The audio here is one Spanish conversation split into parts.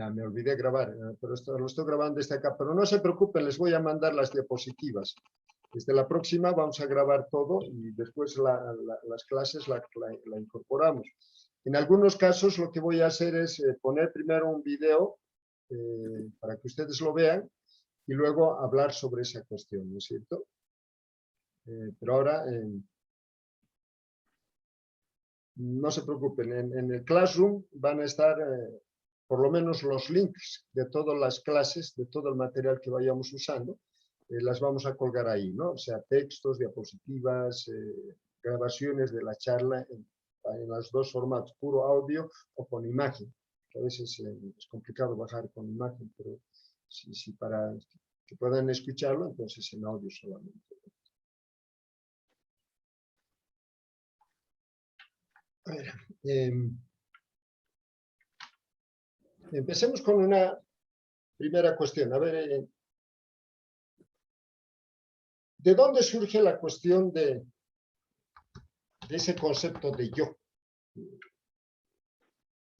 Ya me olvidé grabar, pero lo estoy grabando desde acá. Pero no se preocupen, les voy a mandar las diapositivas. Desde la próxima vamos a grabar todo y después las clases la incorporamos. En algunos casos lo que voy a hacer es poner primero un video para que ustedes lo vean y luego hablar sobre esa cuestión, ¿no es cierto? Pero ahora, no se preocupen, en el Classroom van a estar por lo menos los links de todas las clases, de todo el material que vayamos usando, las vamos a colgar ahí, ¿no? O sea, textos, diapositivas, grabaciones de la charla en los dos formatos, puro audio o con imagen. Que a veces es complicado bajar con imagen, pero si para que puedan escucharlo, entonces en audio solamente. A ver, empecemos con una primera cuestión. A ver, ¿de dónde surge la cuestión de ese concepto de yo?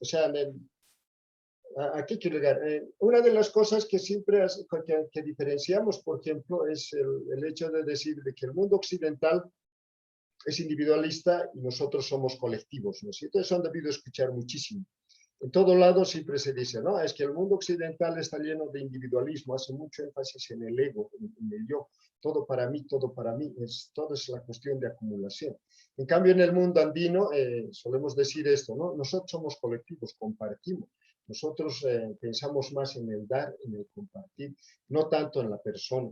O sea, ¿a qué quiero llegar? Una de las cosas que siempre que diferenciamos, por ejemplo, es el hecho de decir de que el mundo occidental es individualista y nosotros somos colectivos, ¿no es cierto? Eso han debido escuchar muchísimo. En todo lado siempre se dice, no, es que el mundo occidental está lleno de individualismo, hace mucho énfasis en el ego, en el yo, todo para mí, todo es la cuestión de acumulación. En cambio, en el mundo andino solemos decir esto, ¿no? Nosotros somos colectivos, compartimos. Nosotros pensamos más en el dar, en el compartir, no tanto en la persona.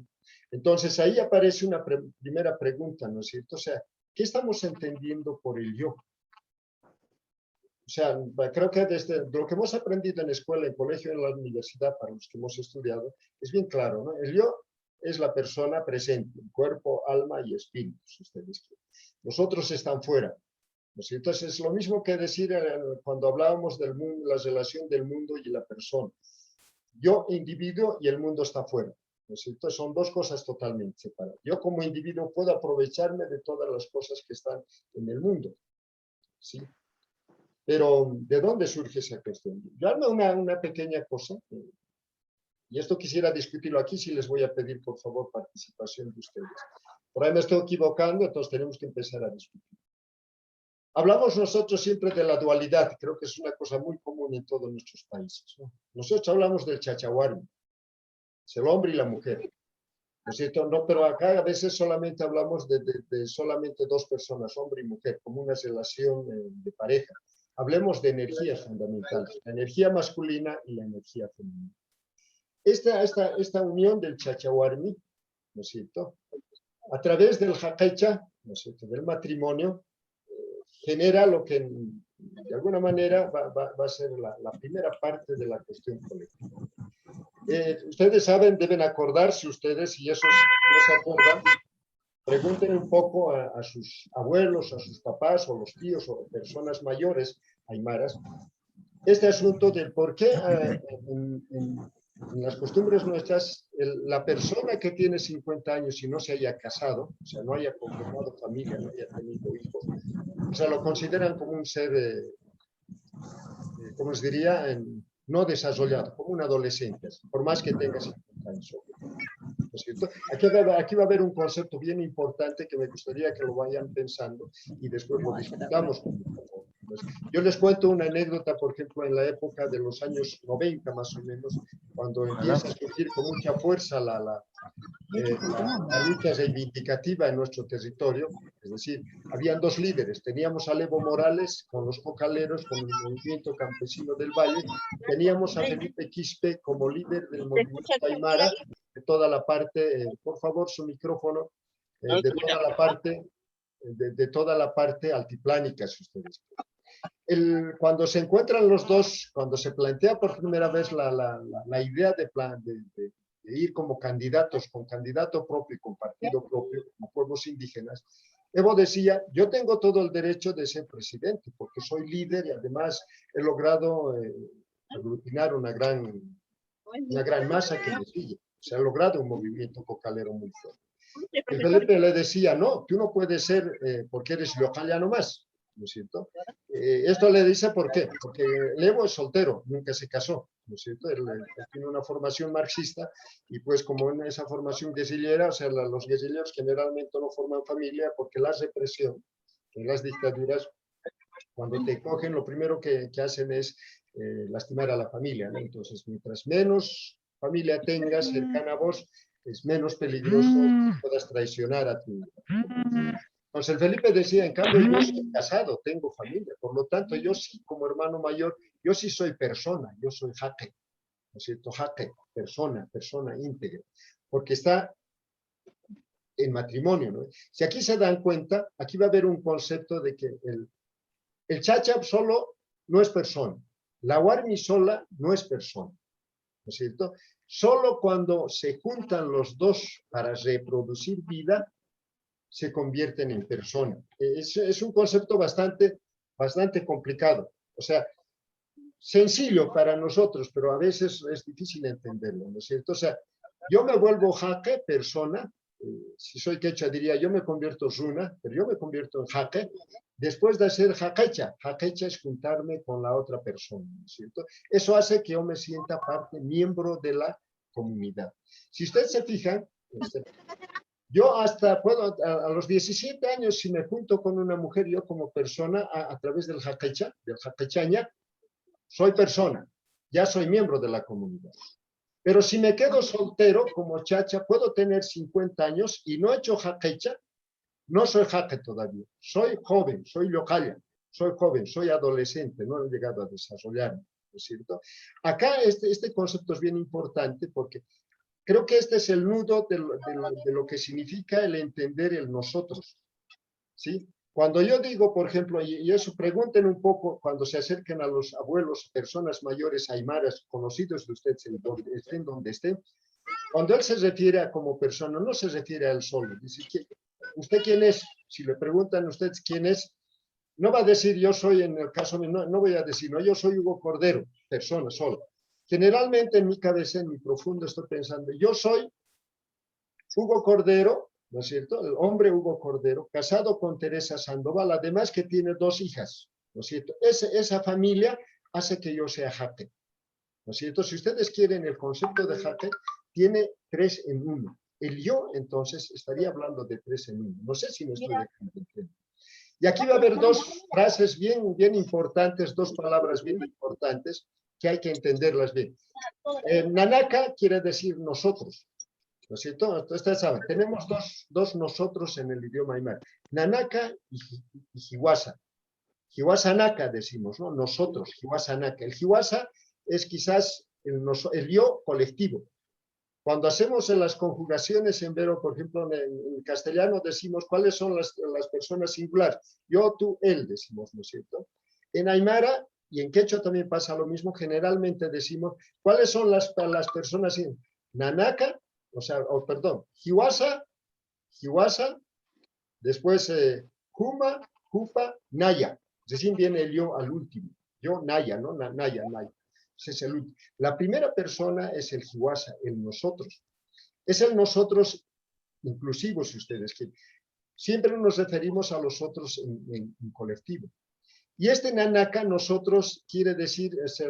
Entonces, ahí aparece una primera pregunta, ¿no es cierto? O sea, ¿qué estamos entendiendo por el yo? O sea, creo que desde lo que hemos aprendido en escuela, en colegio, en la universidad, para los que hemos estudiado, es bien claro, ¿no? El yo es la persona presente, cuerpo, alma y espíritu, si ustedes quieren. Los otros están fuera. ¿No? Entonces, es lo mismo que decir cuando hablábamos del mundo, la relación del mundo y la persona. Yo, individuo, y el mundo está fuera. ¿No? Entonces, son dos cosas totalmente separadas. Yo, como individuo, puedo aprovecharme de todas las cosas que están en el mundo. ¿Sí? Pero, ¿de dónde surge esa cuestión? Yo armo una pequeña cosa, y esto quisiera discutirlo aquí, si les voy a pedir, por favor, participación de ustedes. Por ahí me estoy equivocando, entonces tenemos que empezar a discutir. Hablamos nosotros siempre de la dualidad, creo que es una cosa muy común en todos nuestros países, ¿no? Nosotros hablamos del chachahuarmi, es el hombre y la mujer. ¿No es cierto? No, pero acá a veces solamente hablamos de solamente dos personas, hombre y mujer, como una relación de pareja. Hablemos de energías fundamentales, la energía masculina y la energía femenina. Esta unión del chachahuarmi, ¿no es cierto? A través del jaquecha, ¿no es cierto?, del matrimonio, genera lo que de alguna manera va a ser la primera parte de la cuestión colectiva. Ustedes saben, deben acordarse ustedes, y eso no se acuerdan, pregunten un poco a sus abuelos, a sus papás o los tíos o personas mayores, aymaras, este asunto del por qué en las costumbres nuestras la persona que tiene 50 años y no se haya casado, o sea, no haya conformado familia, no haya tenido hijos, o sea, lo consideran como un ser, como les diría, no desarrollado, como un adolescente, por más que tenga 50 años. ¿No es cierto? Aquí va a haber un concepto bien importante que me gustaría que lo vayan pensando y después lo discutamos. Yo les cuento una anécdota, por ejemplo, en la época de los años 90 más o menos, cuando empieza a surgir con mucha fuerza la lucha reivindicativa en nuestro territorio. Es decir, habían dos líderes, teníamos a Evo Morales con los cocaleros, con el movimiento campesino del Valle, teníamos a Felipe Quispe como líder del movimiento aymara, de toda la parte, por favor, su micrófono, de toda la parte altiplánica, si ustedes quieren. Cuando se encuentran los dos, cuando se plantea por primera vez la idea de ir como candidatos, con candidato propio y con partido propio, como pueblos indígenas, Evo decía, yo tengo todo el derecho de ser presidente, porque soy líder y además he logrado aglutinar una gran masa que me sigue. Se ha logrado un movimiento cocalero muy fuerte. Y Felipe le decía, no, tú no puedes ser porque eres local ya nomás, ¿no es cierto? Esto le dice por qué, porque Evo es soltero, nunca se casó, ¿no es cierto? Él tiene una formación marxista y pues como en esa formación guerrillera, o sea, los guerrilleros generalmente no forman familia porque la represión en las dictaduras, cuando te cogen, lo primero que hacen es lastimar a la familia, ¿no? Entonces, mientras menos familia tengas cercana a vos, es menos peligroso que puedas traicionar a tu... Entonces, el Felipe decía, en cambio, yo soy casado, tengo familia, por lo tanto, yo sí, como hermano mayor, yo sí soy persona, yo soy jaque, ¿no es cierto? Jaque, persona íntegra, porque está en matrimonio, ¿no? Si aquí se dan cuenta, aquí va a haber un concepto de que el chachap solo no es persona, la warmi sola no es persona, ¿no es cierto? Solo cuando se juntan los dos para reproducir vida, se convierten en persona. Es un concepto bastante complicado. O sea, sencillo para nosotros, pero a veces es difícil entenderlo, ¿no es cierto? O sea, yo me vuelvo jaque, persona, si soy quechua diría yo me convierto runa, pero yo me convierto en jaque, después de ser jaquecha. Jaquecha es juntarme con la otra persona, ¿no es cierto? Eso hace que yo me sienta parte, miembro de la comunidad. Si ustedes se fijan, yo hasta puedo, a los 17 años, si me junto con una mujer, yo como persona, a través del jaquecha, del jaquechaña, soy persona, ya soy miembro de la comunidad. Pero si me quedo soltero como chacha, puedo tener 50 años y no he hecho jaquecha, no soy jaque todavía. Soy joven, soy localla, soy joven, soy adolescente, no he llegado a desarrollarme, ¿no es cierto? Acá este concepto es bien importante porque creo que este es el nudo de lo que significa el entender el nosotros, ¿sí? Cuando yo digo, por ejemplo, y eso pregunten un poco cuando se acerquen a los abuelos, personas mayores, aymaras, conocidos de ustedes, donde estén, cuando él se refiere a como persona, no se refiere a él solo. Dice, ¿usted quién es? Si le preguntan a ustedes quién es, no va a decir yo soy, en el caso mío, no voy a decir, no, yo soy Hugo Cordero, persona solo. Generalmente en mi cabeza, en mi profundo, estoy pensando, yo soy Hugo Cordero, ¿no es cierto? El hombre Hugo Cordero, casado con Teresa Sandoval, además que tiene 2 hijas, ¿no es cierto? Esa familia hace que yo sea jaque, ¿no es cierto? Si ustedes quieren el concepto de jaque, tiene 3 en 1. El yo, entonces, estaría hablando de 3 en 1. No sé si me estoy dejando entender. Y aquí va a haber 2 frases bien importantes, 2 palabras bien importantes que hay que entenderlas bien. Nanaka quiere decir nosotros, ¿no es cierto? Ustedes saben, tenemos dos nosotros en el idioma aymara, Nanaka y Hiwasa. Hiwasa Naka decimos, ¿no? Nosotros, Hiwasa Naka. El Hiwasa es quizás el yo colectivo. Cuando hacemos en las conjugaciones en vero, por ejemplo, en castellano decimos cuáles son las personas singulares. Yo, tú, él, decimos, ¿no es cierto? En aymara y en quechua también pasa lo mismo. Generalmente decimos cuáles son las personas Nanaka, o sea, perdón, Hiwasa, después Huma, Jupa, Naya. Recién viene el yo al último. Yo, Naya, ¿no? Naya. Ese es el último. La primera persona es el Hiwasa, el nosotros. Es el nosotros inclusivo, si ustedes quieren. Siempre nos referimos a los otros en colectivo. Y este Nanaka, nosotros, quiere decir, es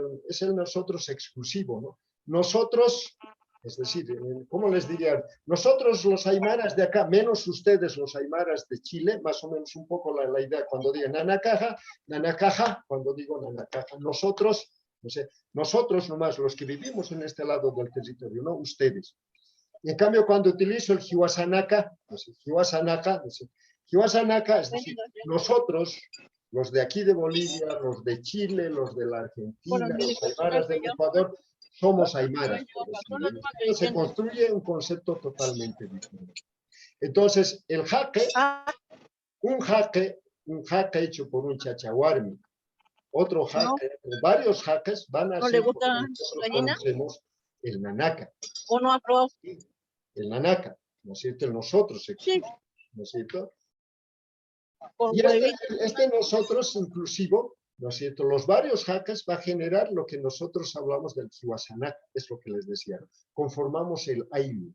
el nosotros exclusivo, ¿no? Nosotros, es decir, ¿cómo les diría? Nosotros los aymaras de acá, menos ustedes los aymaras de Chile, más o menos un poco la idea cuando digo Nanakaja, cuando digo Nanakaja, nosotros, no sé, nosotros nomás, los que vivimos en este lado del territorio, no ustedes. Y en cambio, cuando utilizo el Hiwasanaka, Hiwasanaka, es decir, nosotros, los de aquí de Bolivia, los de Chile, los de la Argentina, los aymaras del Ecuador, somos aymaras. Se construye un concepto totalmente diferente. Entonces, el jaque, un jaque hecho por un chachahuarmi, otro jaque, varios jaques van a ser, nosotros conocemos el nanaka. ¿O no aprobó? El nanaka, ¿no es cierto? El nosotros, Sí. ¿no es cierto? Con Y este nosotros inclusivo, ¿no es cierto? Los varios jaques va a generar lo que nosotros hablamos del Hiwasanaka, es lo que les decía. Conformamos el Ainu,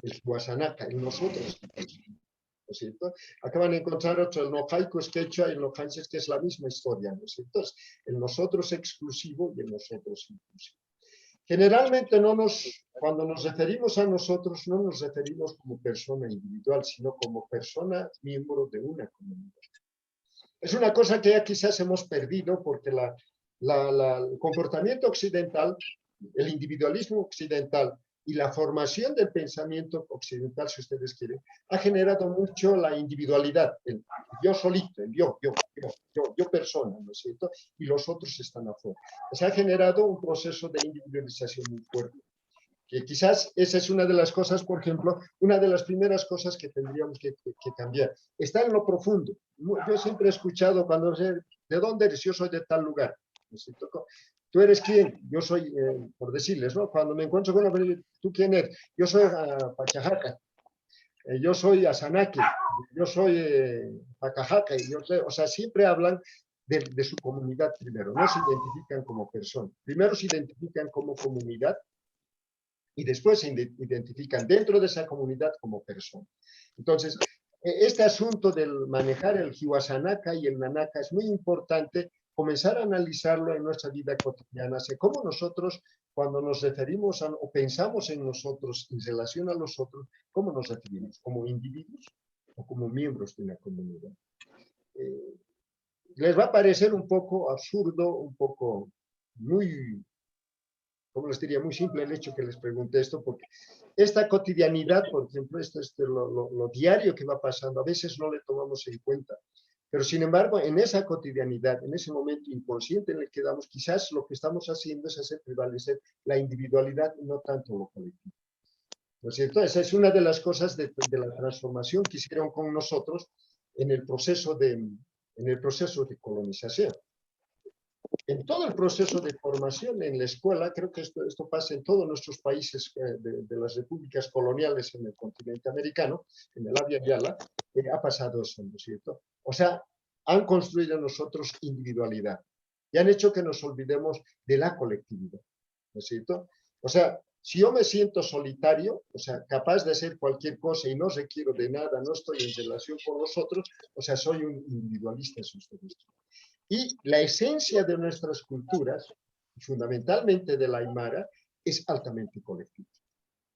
el Hiwasanaka, el nosotros, ¿no es cierto? Acaban de encontrar otro, el Nojaico es quechua y el Nojanches, que es la misma historia, ¿no es cierto? Es el nosotros exclusivo y el nosotros inclusivo. Generalmente cuando nos referimos a nosotros, no nos referimos como persona individual, sino como persona miembro de una comunidad. Es una cosa que ya quizás hemos perdido porque el comportamiento occidental, el individualismo occidental y la formación del pensamiento occidental, si ustedes quieren, ha generado mucho la individualidad, el yo solito, el yo persona, ¿no es cierto? Y los otros están afuera. Se ha generado un proceso de individualización muy fuerte. Que quizás esa es una de las cosas, por ejemplo, una de las primeras cosas que tendríamos que cambiar. Está en lo profundo. Yo siempre he escuchado cuando sé, ¿de dónde eres? Yo soy de tal lugar. ¿Tú eres quién? Yo soy, por decirles, ¿no? Cuando me encuentro con una, ¿tú quién eres? Yo soy Pachajaca, yo soy Asanaque, yo soy Pacajaca, o sea, siempre hablan de su comunidad primero, no se identifican como persona. Primero se identifican como comunidad y después se identifican dentro de esa comunidad como persona. Entonces, este asunto del manejar el Hiwasanaka y el Nanaka es muy importante comenzar a analizarlo en nuestra vida cotidiana, así cómo nosotros, cuando nos referimos o pensamos en nosotros en relación a los otros, ¿cómo nos referimos? ¿Como individuos o como miembros de una comunidad? Les va a parecer un poco absurdo, un poco muy, ¿cómo les diría? Muy simple el hecho que les pregunte esto, porque esta cotidianidad, por ejemplo, esto es lo diario que va pasando, a veces no le tomamos en cuenta. Pero sin embargo, en esa cotidianidad, en ese momento inconsciente en el que damos, quizás lo que estamos haciendo es hacer prevalecer la individualidad y no tanto lo colectivo. ¿No es cierto? Esa es una de las cosas de la transformación que hicieron con nosotros en el proceso de colonización. En todo el proceso de formación en la escuela, creo que esto pasa en todos nuestros países de las repúblicas coloniales en el continente americano, en el Abya Yala, ha pasado eso, ¿no es cierto? O sea, han construido en nosotros individualidad y han hecho que nos olvidemos de la colectividad, ¿no es cierto? O sea, si yo me siento solitario, o sea, capaz de hacer cualquier cosa y no requiero de nada, no estoy en relación con los otros, o sea, soy un individualista, si ustedes quieren. Y la esencia de nuestras culturas, fundamentalmente de la Aymara, es altamente colectiva.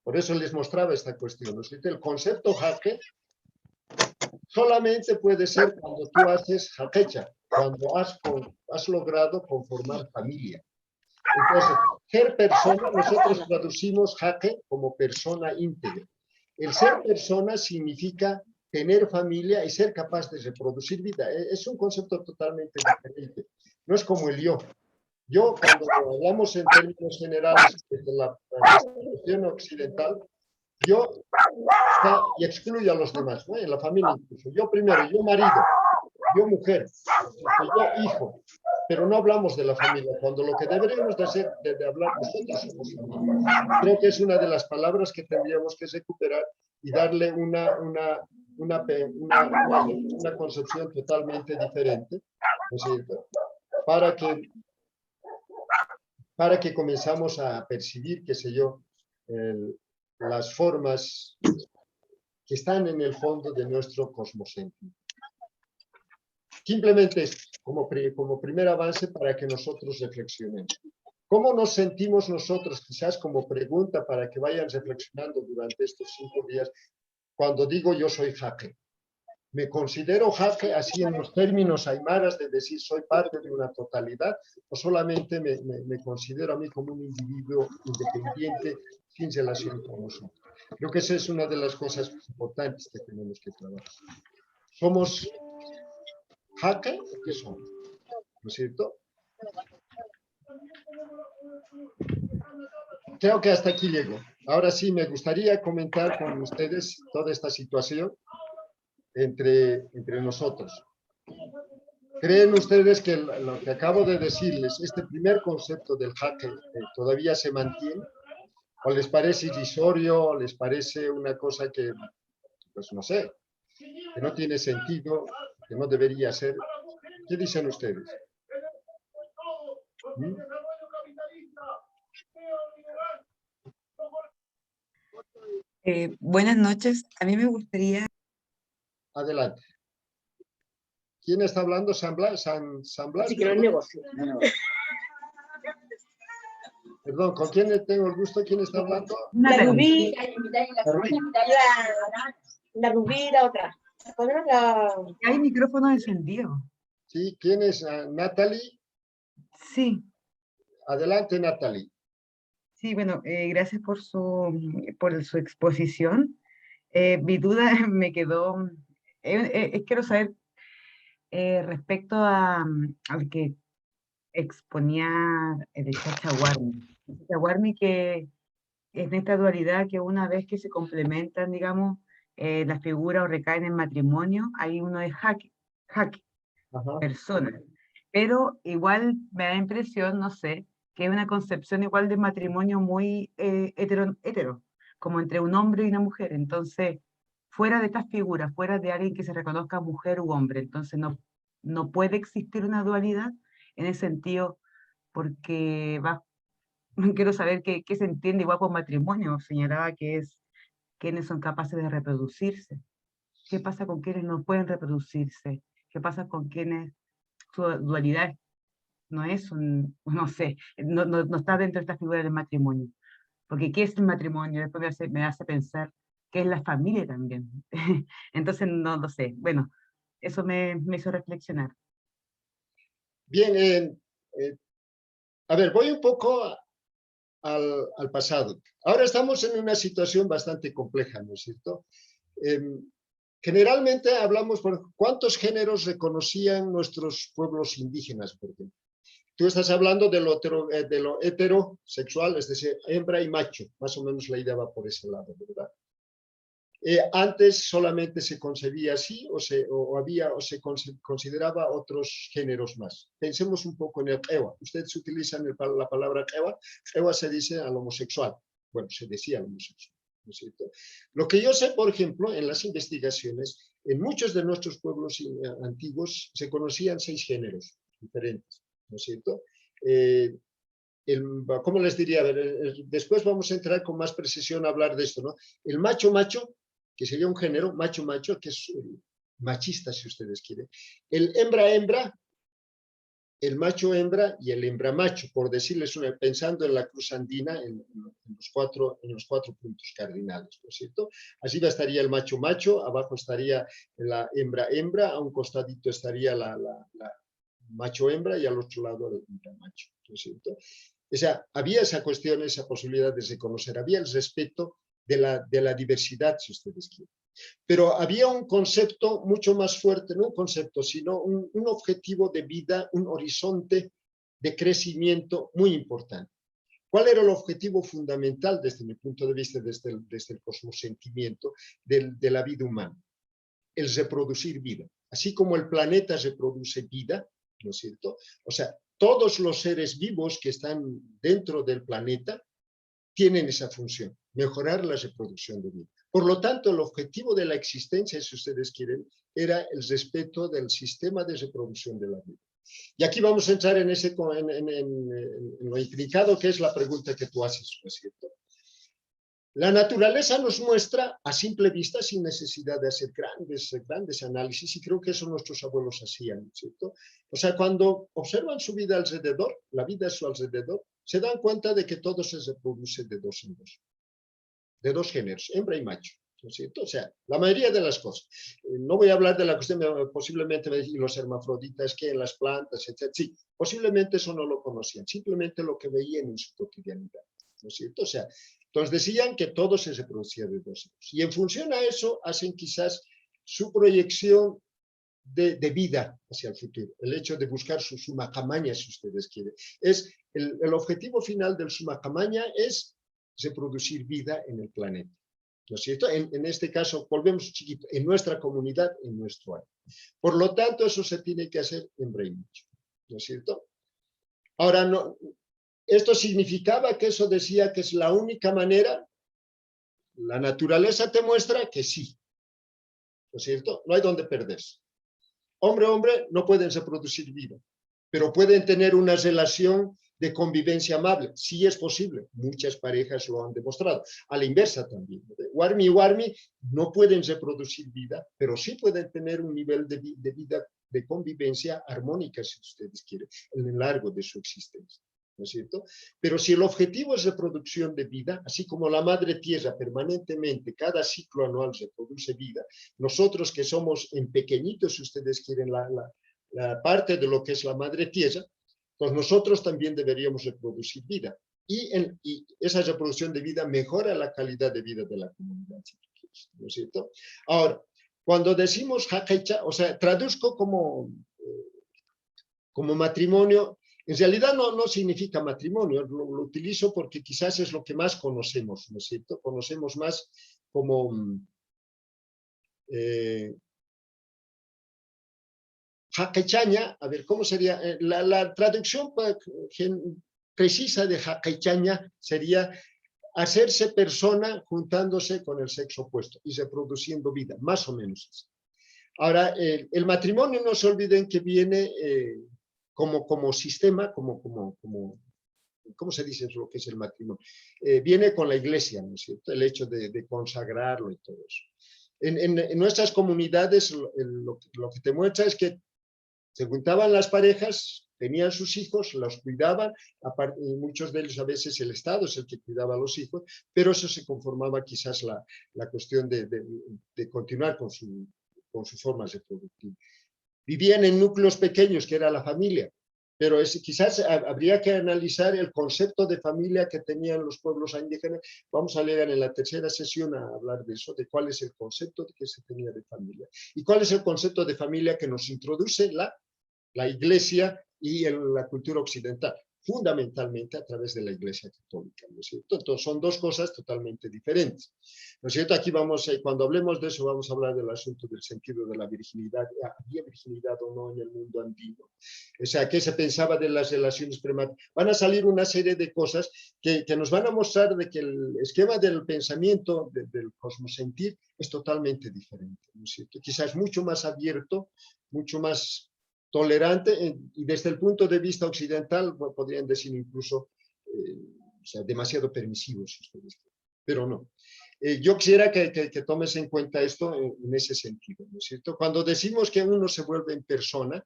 Por eso les mostraba esta cuestión, ¿no es cierto? El concepto jaque solamente puede ser cuando tú haces jaquecha, cuando has logrado conformar familia. Entonces, ser persona, nosotros traducimos jaque como persona íntegra. El ser persona significa tener familia y ser capaz de reproducir vida. Es un concepto totalmente diferente. No es como el yo. Yo, cuando hablamos en términos generales de la cuestión occidental, yo y excluye a los demás, ¿no? En la familia incluso. Yo primero, yo marido, yo mujer, yo hijo, pero no hablamos de la familia, cuando lo que deberíamos de hacer, de hablar nosotros somos familia. Creo que es una de las palabras que tendríamos que recuperar y darle una concepción totalmente diferente, ¿no es cierto? Para que comenzamos a percibir, qué sé yo, las formas que están en el fondo de nuestro cosmocentrismo. Simplemente es como primer avance para que nosotros reflexionemos. ¿Cómo nos sentimos nosotros? Quizás como pregunta para que vayan reflexionando durante estos 5 días, cuando digo yo soy jaque. ¿Me considero jaque así en los términos aymaras de decir soy parte de una totalidad o solamente me considero a mí como un individuo independiente sin relación con nosotros? Creo que esa es una de las cosas importantes que tenemos que trabajar. ¿Somos jaque? ¿Qué somos? ¿No es cierto? Creo que hasta aquí llego. Ahora sí, me gustaría comentar con ustedes toda esta situación entre nosotros. ¿Creen ustedes que lo que acabo de decirles, este primer concepto del jaque, todavía se mantiene? ¿O les parece irrisorio? ¿O les parece una cosa que, pues no sé, que no tiene sentido, que no debería ser? ¿Qué dicen ustedes? ¿Mm? Buenas noches. A mí me gustaría... Adelante. ¿Quién está hablando? ¿San Blas? Así que no es negocio. Perdón. Perdón, ¿con quién tengo el gusto? ¿Quién está hablando? La Natalie. Rubí, la Rubí, la otra. ¿Cuál era la? Hay micrófono encendido. Sí, ¿quién es? Natalie. Sí, Adelante, Natalie. sí, bueno, gracias por su exposición. Mi duda me quedó, quiero saber respecto al que exponía el Chachahuarmi. Chachahuarmi que en esta dualidad que una vez que se complementan, digamos, las figuras o recaen en matrimonio, hay uno de jaque, Ajá. persona. Pero igual me da impresión, no sé, que es una concepción igual de matrimonio muy hetero, como entre un hombre y una mujer. Entonces, fuera de estas figuras, fuera de alguien que se reconozca mujer u hombre, entonces no puede existir una dualidad en ese sentido, porque quiero saber qué se entiende igual por matrimonio. Señalaba que es quienes son capaces de reproducirse. ¿Qué pasa con quienes no pueden reproducirse? ¿Qué pasa con quienes su dualidad no es no sé, no está dentro de esta figura del matrimonio? Porque ¿qué es el matrimonio? Después me hace pensar qué es la familia también. Entonces, no lo sé. Bueno, eso me hizo reflexionar. Bien, a ver, voy un poco al pasado. Ahora estamos en una situación bastante compleja, ¿no es cierto? Generalmente hablamos por cuántos géneros reconocían nuestros pueblos indígenas, por ejemplo. Tú estás hablando de lo heterosexual, es decir, hembra y macho, más o menos la idea va por ese lado, ¿verdad? Antes solamente se concebía así o se consideraba otros géneros más. Pensemos un poco en el Ewa. Ustedes utilizan la palabra Ewa. Ewa se dice al homosexual. Bueno, se decía al homosexual, ¿no es cierto? Lo que yo sé, por ejemplo, en las investigaciones, en muchos de nuestros pueblos antiguos se conocían 6 géneros diferentes, ¿no es cierto? ¿Cómo les diría? A ver, después vamos a entrar con más precisión a hablar de esto, ¿no? El macho, que sería un género, macho, que es machista, si ustedes quieren. El hembra, el macho-hembra y el hembra-macho, por decirles pensando en la cruz andina, en los cuatro puntos cardinales, ¿no es cierto? Así estaría el macho-macho, abajo estaría la hembra-hembra, a un costadito estaría la macho-hembra y al otro lado el hembra-macho, ¿no es cierto? O sea, había esa cuestión, esa posibilidad de reconocer, había el respeto de la diversidad, si ustedes quieren. Pero había un concepto mucho más fuerte, no un concepto, sino un objetivo de vida, un horizonte de crecimiento muy importante. ¿Cuál era el objetivo fundamental desde mi punto de vista, desde el cosmosentimiento de la vida humana? El reproducir vida. Así como el planeta reproduce vida, ¿no es cierto? O sea, todos los seres vivos que están dentro del planeta tienen esa función, mejorar la reproducción de vida. Por lo tanto, el objetivo de la existencia, si ustedes quieren, era el respeto del sistema de reproducción de la vida. Y aquí vamos a entrar en lo intrincado que es la pregunta que tú haces, ¿no es cierto? La naturaleza nos muestra a simple vista, sin necesidad de hacer grandes análisis, y creo que eso nuestros abuelos hacían, ¿cierto? O sea, cuando observan su vida alrededor, la vida a su alrededor, se dan cuenta de que todo se reproduce de dos en dos, de dos géneros, hembra y macho, ¿no es cierto? O sea, la mayoría de las cosas. No voy a hablar de la cuestión, posiblemente los hermafroditas que en las plantas, etc. Sí, posiblemente eso no lo conocían, simplemente lo que veían en su cotidianidad, ¿no es cierto? O sea, entonces decían que todo se reproducía de dos en dos. Y en función a eso hacen quizás su proyección de vida hacia el futuro. El hecho de buscar su suma camaña, si ustedes quieren. Es el objetivo final del suma camaña es reproducir vida en el planeta. ¿No es cierto? En este caso, volvemos chiquito, en nuestra comunidad, en nuestro año. Por lo tanto, eso se tiene que hacer en Brainwatch. ¿No es cierto? Ahora, no, esto significaba que eso decía que es la única manera. La naturaleza te muestra que sí. ¿No es cierto? No hay donde perderse. Hombre, no pueden reproducir vida, pero pueden tener una relación de convivencia amable. Sí es posible. Muchas parejas lo han demostrado. A la inversa también. Warmi y Warmi no pueden reproducir vida, pero sí pueden tener un nivel de vida, de convivencia armónica, si ustedes quieren, en el largo de su existencia. ¿no es cierto? Pero si el objetivo es reproducción de vida, así como la madre tierra permanentemente, cada ciclo anual reproduce vida, nosotros que somos en pequeñitos, si ustedes quieren, la parte de lo que es la madre tierra, pues nosotros también deberíamos reproducir vida. Y esa reproducción de vida mejora la calidad de vida de la comunidad, ¿no es cierto? Ahora, cuando decimos Hakaicha, o sea, traduzco como matrimonio, en realidad no significa matrimonio, lo utilizo porque quizás es lo que más conocemos, ¿no es cierto? Conocemos más como Hakaichaña, a ver, ¿cómo sería? La traducción precisa de Hakaichaña sería hacerse persona juntándose con el sexo opuesto y reproduciendo vida, más o menos así. Ahora, el matrimonio, no se olviden que viene como sistema, ¿cómo se dice lo que es el matrimonio? Viene con la iglesia, ¿no es cierto? El hecho de consagrarlo y todo eso. En nuestras comunidades, lo que te muestra es que se juntaban las parejas, tenían sus hijos, los cuidaban, y muchos de ellos a veces el Estado es el que cuidaba a los hijos, pero eso se conformaba quizás la cuestión de continuar con su forma reproductiva. Vivían en núcleos pequeños, que era la familia, pero quizás habría que analizar el concepto de familia que tenían los pueblos indígenas. Vamos a llegar en la tercera sesión a hablar de eso, de cuál es el concepto que se tenía de familia y cuál es el concepto de familia que nos introduce la iglesia y la cultura occidental, fundamentalmente a través de la iglesia católica, ¿no es cierto? Entonces son dos cosas totalmente diferentes, ¿no es cierto? Aquí cuando hablemos de eso, vamos a hablar del asunto del sentido de la virginidad. ¿Había virginidad o no en el mundo andino? O sea, ¿qué se pensaba de las relaciones prematrimoniales? Van a salir una serie de cosas que nos van a mostrar de que el esquema del pensamiento, del cosmosentir, es totalmente diferente, ¿no es cierto? Quizás mucho más abierto, mucho más tolerante, y desde el punto de vista occidental podrían decir incluso o sea, demasiado permisivos, si ustedes quieren, pero no. Yo quisiera que tomes en cuenta esto en ese sentido, ¿no es cierto? Cuando decimos que uno se vuelve en persona,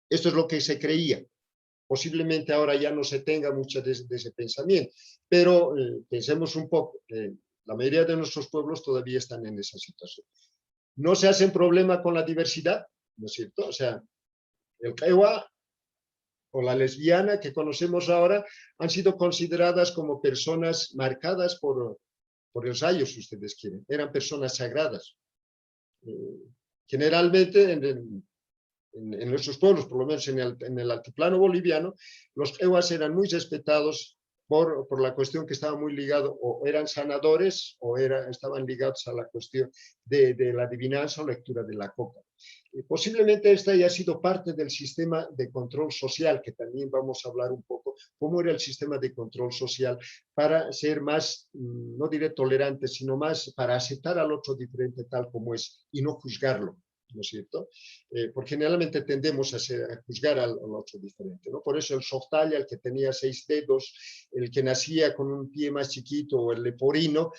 esto es lo que se creía. Posiblemente ahora ya no se tenga mucho de ese pensamiento, pero pensemos un poco, la mayoría de nuestros pueblos todavía están en esa situación. No se hacen problema con la diversidad, ¿no es cierto? O sea, el Kaiwa o la lesbiana que conocemos ahora han sido consideradas como personas marcadas por el rayo, si ustedes quieren. Eran personas sagradas. Generalmente en nuestros pueblos, por lo menos en el altiplano boliviano, los Kaiwas eran muy respetados por la cuestión que estaba muy ligado, o eran sanadores, o estaban ligados a la cuestión de la adivinanza o lectura de la copa. Posiblemente esta haya sido parte del sistema de control social, que también vamos a hablar un poco, cómo era el sistema de control social para ser más, no diré tolerante, sino más para aceptar al otro diferente tal como es y no juzgarlo, ¿no es cierto? Porque generalmente tendemos a juzgar al otro diferente, ¿no? Por eso el Softalla, el que tenía 6 dedos, el que nacía con un pie más chiquito, o el leporino,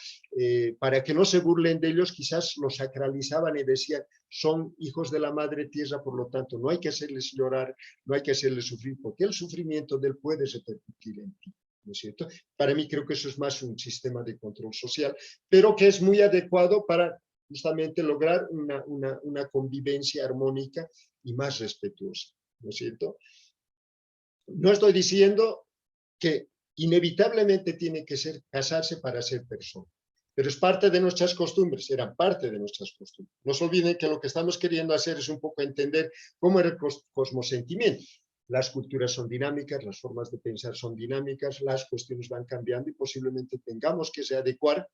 para que no se burlen de ellos, quizás los sacralizaban y decían, son hijos de la madre tierra, por lo tanto, no hay que hacerles llorar, no hay que hacerles sufrir, porque el sufrimiento de él puede repercutir en ti, ¿no es cierto? Para mí creo que eso es más un sistema de control social, pero que es muy adecuado para justamente lograr una convivencia armónica y más respetuosa, ¿no es cierto? No estoy diciendo que inevitablemente tiene que casarse para ser persona, pero es parte de nuestras costumbres, era parte de nuestras costumbres. No se olviden que lo que estamos queriendo hacer es un poco entender cómo era el cosmosentimiento. Las culturas son dinámicas, las formas de pensar son dinámicas, las cuestiones van cambiando y posiblemente tengamos que readecuar,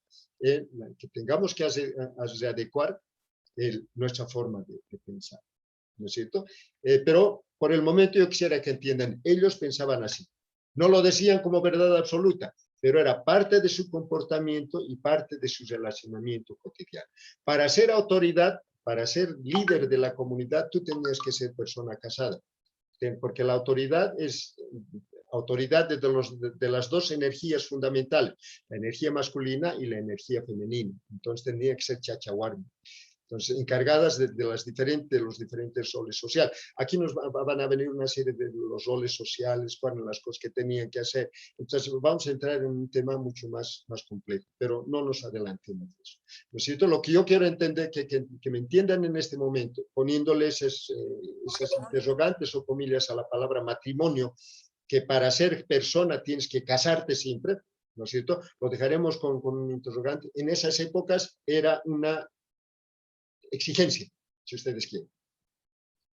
nuestra forma de pensar, ¿no es cierto? Pero por el momento yo quisiera que entiendan, ellos pensaban así. No lo decían como verdad absoluta, pero era parte de su comportamiento y parte de su relacionamiento cotidiano. Para ser autoridad, para ser líder de la comunidad, tú tenías que ser persona casada, porque la autoridad es autoridad de las dos energías fundamentales, la energía masculina y la energía femenina. Entonces tenía que ser chachahuarmi. Entonces, encargadas de los diferentes roles sociales. Aquí nos van a venir una serie de los roles sociales, cuáles las cosas que tenían que hacer. Entonces, vamos a entrar en un tema mucho más complejo, pero no nos adelantemos de eso. ¿No es cierto? Lo que yo quiero entender, que me entiendan en este momento, poniéndoles esas interrogantes o comillas a la palabra matrimonio, que para ser persona tienes que casarte siempre, ¿no es cierto? Lo dejaremos con un interrogante. En esas épocas era una exigencia, si ustedes quieren.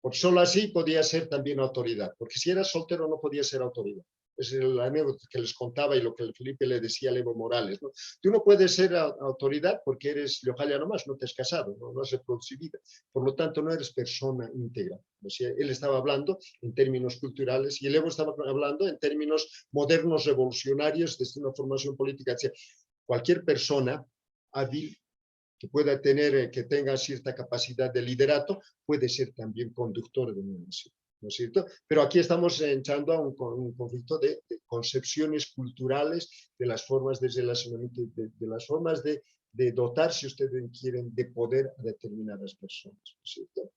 Porque solo así podía ser también autoridad, porque si eras soltero no podía ser autoridad. Es la anécdota que les contaba y lo que Felipe le decía a Evo Morales, ¿no? Tú no puedes ser autoridad porque eres Leojaya nomás, no te has casado, no has reproducido vida. Por lo tanto, no eres persona íntegra. O sea, él estaba hablando en términos culturales y el Evo estaba hablando en términos modernos, revolucionarios, desde una formación política. O sea, cualquier persona hábil que pueda tener, que tenga cierta capacidad de liderato, puede ser también conductor de una nación, ¿no es cierto? Pero aquí estamos entrando a un conflicto de concepciones culturales, de las formas de relacionamiento, de las formas de dotar, si ustedes quieren, de poder a determinadas personas, ¿no es cierto?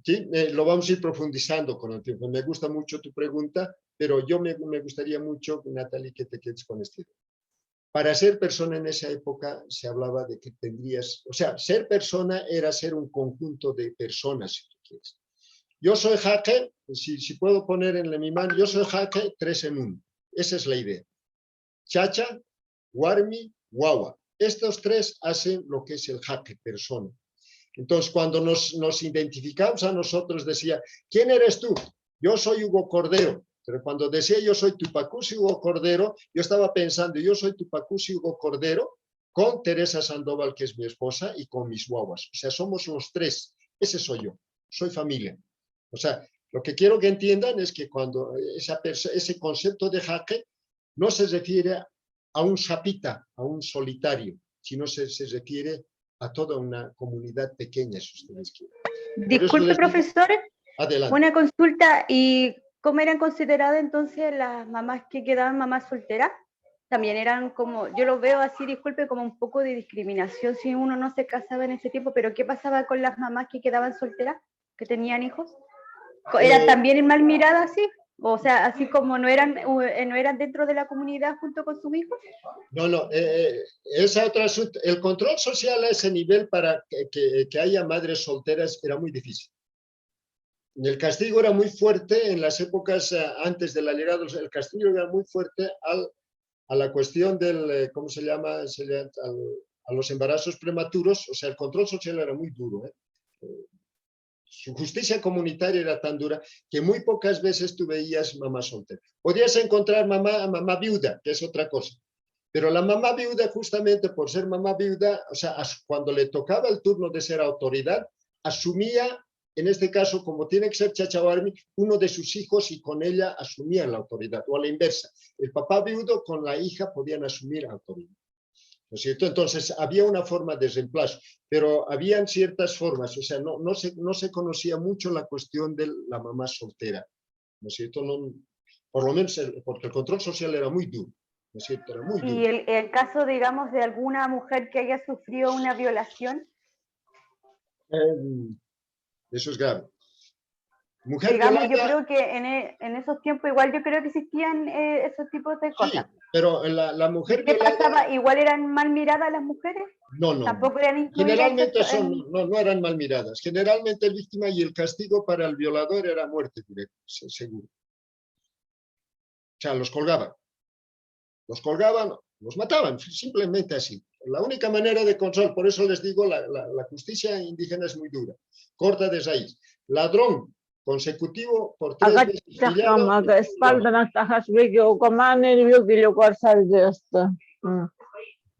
Sí, lo vamos a ir profundizando con el tiempo. Me gusta mucho tu pregunta, pero yo me gustaría mucho, Natalie, que te quedes con este idea. Para ser persona en esa época se hablaba de que tendrías, o sea, ser persona era ser un conjunto de personas, si tú quieres. Yo soy Jaque, si puedo poner en mi mano, yo soy Jaque 3 en 1. Esa es la idea. Chacha, Warmi, Wawa. Estos tres hacen lo que es el Jaque, persona. Entonces, cuando nos identificamos a nosotros, decía, ¿quién eres tú? Yo soy Hugo Cordero. Pero cuando decía yo soy Tupacusi Hugo Cordero, yo estaba pensando, yo soy Tupacusi Hugo Cordero con Teresa Sandoval, que es mi esposa, y con mis guaguas. O sea, somos los tres. Ese soy yo. Soy familia. O sea, lo que quiero que entiendan es que cuando ese concepto de Jaque no se refiere a un chapita, a un solitario, sino se refiere a toda una comunidad pequeña, si ustedes quieren. Disculpe, profesor, adelante. Una consulta, ¿y cómo eran consideradas entonces las mamás que quedaban mamás solteras? También eran como, yo lo veo así, disculpe, como un poco de discriminación si uno no se casaba en ese tiempo, pero ¿qué pasaba con las mamás que quedaban solteras, que tenían hijos? ¿Eran también mal miradas así? O sea, así como no eran dentro de la comunidad junto con sus hijos. No, ese otro asunto. El control social a ese nivel para que haya madres solteras era muy difícil. El castigo era muy fuerte en las épocas antes de la llegada, el castigo era muy fuerte a la cuestión del, ¿cómo se llama? A los embarazos prematuros, o sea, el control social era muy duro. Su justicia comunitaria era tan dura que muy pocas veces tú veías mamá soltera. Podías encontrar mamá viuda, que es otra cosa. Pero la mamá viuda, justamente por ser mamá viuda, o sea, cuando le tocaba el turno de ser autoridad, asumía, en este caso, como tiene que ser Chachabarmi, uno de sus hijos y con ella asumían la autoridad, o a la inversa. El papá viudo con la hija podían asumir autoridad. ¿No es cierto? Entonces, había una forma de reemplazo, pero habían ciertas formas, o sea, no se conocía mucho la cuestión de la mamá soltera, ¿no es cierto? No, por lo menos porque el control social era muy duro, ¿no es cierto? Era muy duro. Y el caso, digamos, de alguna mujer que haya sufrido una violación. Eso es grave. Mujer digamos, violada, yo creo que en esos tiempos igual yo creo que existían esos tipos de cosas. Sí, pero la mujer ¿Qué violada... pasaba? ¿Igual eran mal miradas las mujeres? No. ¿Tampoco eran incluidas? Generalmente no eran mal miradas. Generalmente el víctima y el castigo para el violador era muerte directa, seguro. O sea, los colgaban. Los mataban, simplemente así. La única manera de control, por eso les digo, la justicia indígena es muy dura. Corta de raíz. Ladrón consecutivo por 3 veces.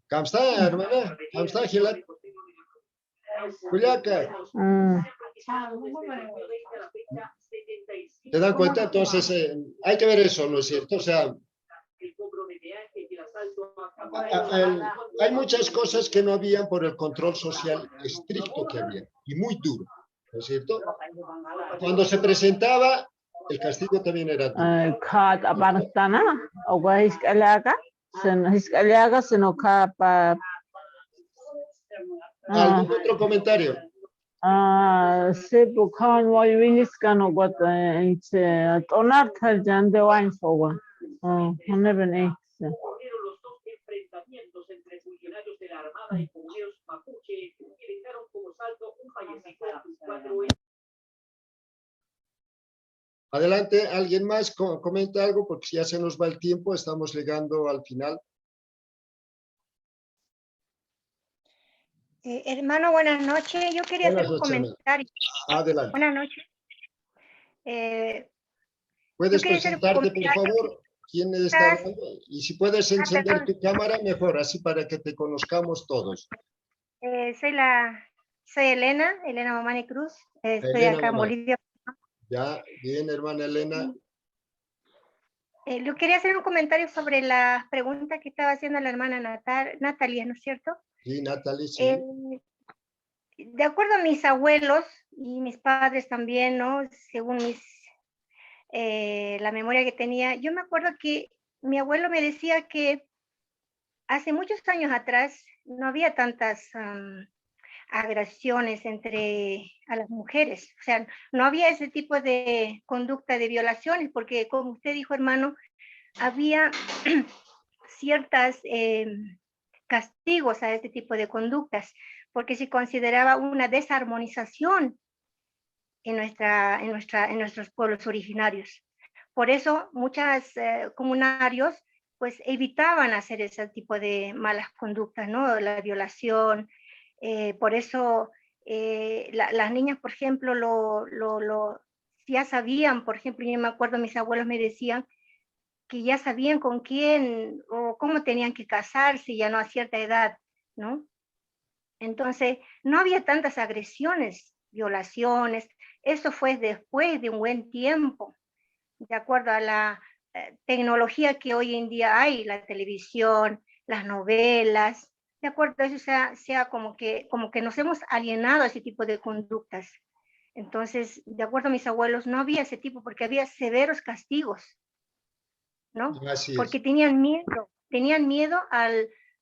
Kamsta, hermana. Kamsta, Gilat. Culiaca. ¿Te dan cuenta? Entonces, hay que ver eso, ¿no es cierto? O sea, hay muchas cosas que no habían por el control social estricto que había, y muy duro, ¿no es cierto? Cuando se presentaba, el castigo también era duro. ¿Algún otro comentario? 세부 카운 뭐 윈리스카노 것도 이제 도나트 잔데 와인소고 오늘은 에 Adelante, ¿alguien más comenta algo? Porque ya se nos va el tiempo, estamos llegando al final. Hermano, buenas noches. Yo quería Buenas hacer un noches, comentario. Adelante. Buenas noches. ¿Puedes yo quería hacer un presentarte, por comentario. favor? ¿Quién está hablando? Y si puedes encender perdón. tu cámara, mejor, así para que te conozcamos todos. Soy Elena Mamani Cruz. Estoy Elena acá en Mamani. Bolivia. Ya, bien, hermana Elena. Yo quería hacer un comentario sobre la pregunta que estaba haciendo la hermana Natalia, ¿no es cierto? Sí, Natalie, sí. De acuerdo a mis abuelos y mis padres también, ¿no? Según la memoria que tenía, yo me acuerdo que mi abuelo me decía que hace muchos años atrás no había tantas agresiones a las mujeres, o sea, no había ese tipo de conducta de violaciones, porque como usted dijo, hermano, había ciertas castigos a este tipo de conductas, porque se consideraba una desarmonización en nuestros pueblos originarios. Por eso muchos comunarios pues evitaban hacer ese tipo de malas conductas, ¿no? La violación. Por eso las niñas, por ejemplo, ya sabían, por ejemplo, yo me acuerdo, mis abuelos me decían que ya sabían con quién o cómo tenían que casarse ya no a cierta edad, ¿no? Entonces, no había tantas agresiones, violaciones. Eso fue después de un buen tiempo, de acuerdo a la tecnología que hoy en día hay, la televisión, las novelas, de acuerdo a eso sea como que nos hemos alienado a ese tipo de conductas. Entonces, de acuerdo a mis abuelos, no había ese tipo porque había severos castigos, ¿no? Así es. Porque tenían miedo a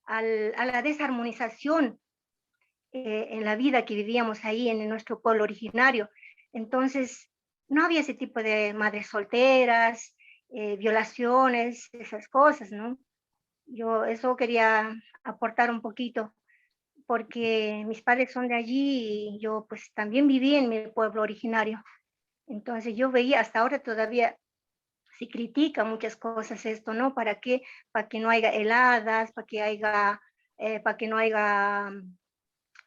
la desarmonización en la vida que vivíamos ahí en nuestro pueblo originario. Entonces, no había ese tipo de madres solteras, violaciones, esas cosas, ¿no? Yo eso quería aportar un poquito, porque mis padres son de allí y yo pues también viví en mi pueblo originario. Entonces yo veía, hasta ahora todavía se critica muchas cosas esto, ¿no? ¿Para qué? Para que no haya heladas, para que no haya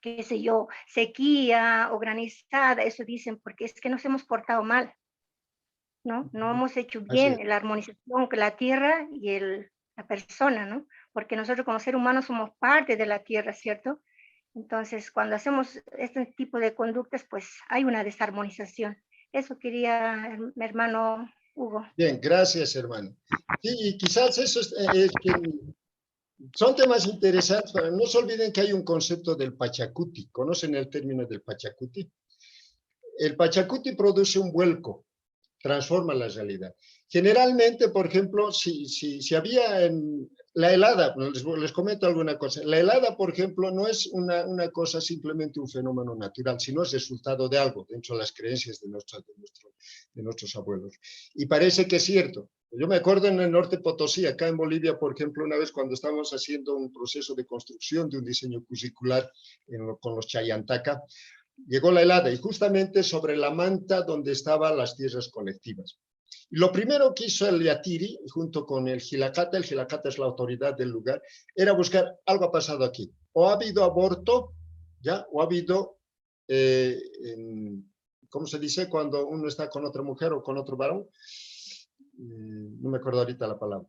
qué sé yo, sequía o granizada, eso dicen, porque es que nos hemos portado mal, ¿no? No hemos hecho bien la armonización con la tierra y la persona, ¿no? Porque nosotros como seres humanos somos parte de la tierra, ¿cierto? Entonces, cuando hacemos este tipo de conductas, pues hay una desarmonización. Eso quería, mi hermano Hugo. Bien, gracias, hermano. Sí, y quizás eso es que son temas interesantes, pero no se olviden que hay un concepto del Pachacuti. ¿Conocen el término del Pachacuti? El Pachacuti produce un vuelco, transforma la realidad. Generalmente, por ejemplo, si había la helada, les comento alguna cosa. La helada, por ejemplo, no es una cosa simplemente un fenómeno natural, sino es resultado de algo dentro de las creencias de nuestros abuelos. Y parece que es cierto. Yo me acuerdo en el norte Potosí, acá en Bolivia, por ejemplo, una vez cuando estábamos haciendo un proceso de construcción de un diseño curricular con los Chayantaka, llegó la helada y justamente sobre la manta donde estaban las tierras colectivas. Y lo primero que hizo el Yatiri, junto con el Gilacata es la autoridad del lugar, era buscar algo ha pasado aquí. O ha habido aborto, ¿ya? O ha habido, ¿cómo se dice? Cuando uno está con otra mujer o con otro varón. No me acuerdo ahorita la palabra.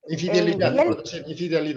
Infidelidad, por decir, infidelidad.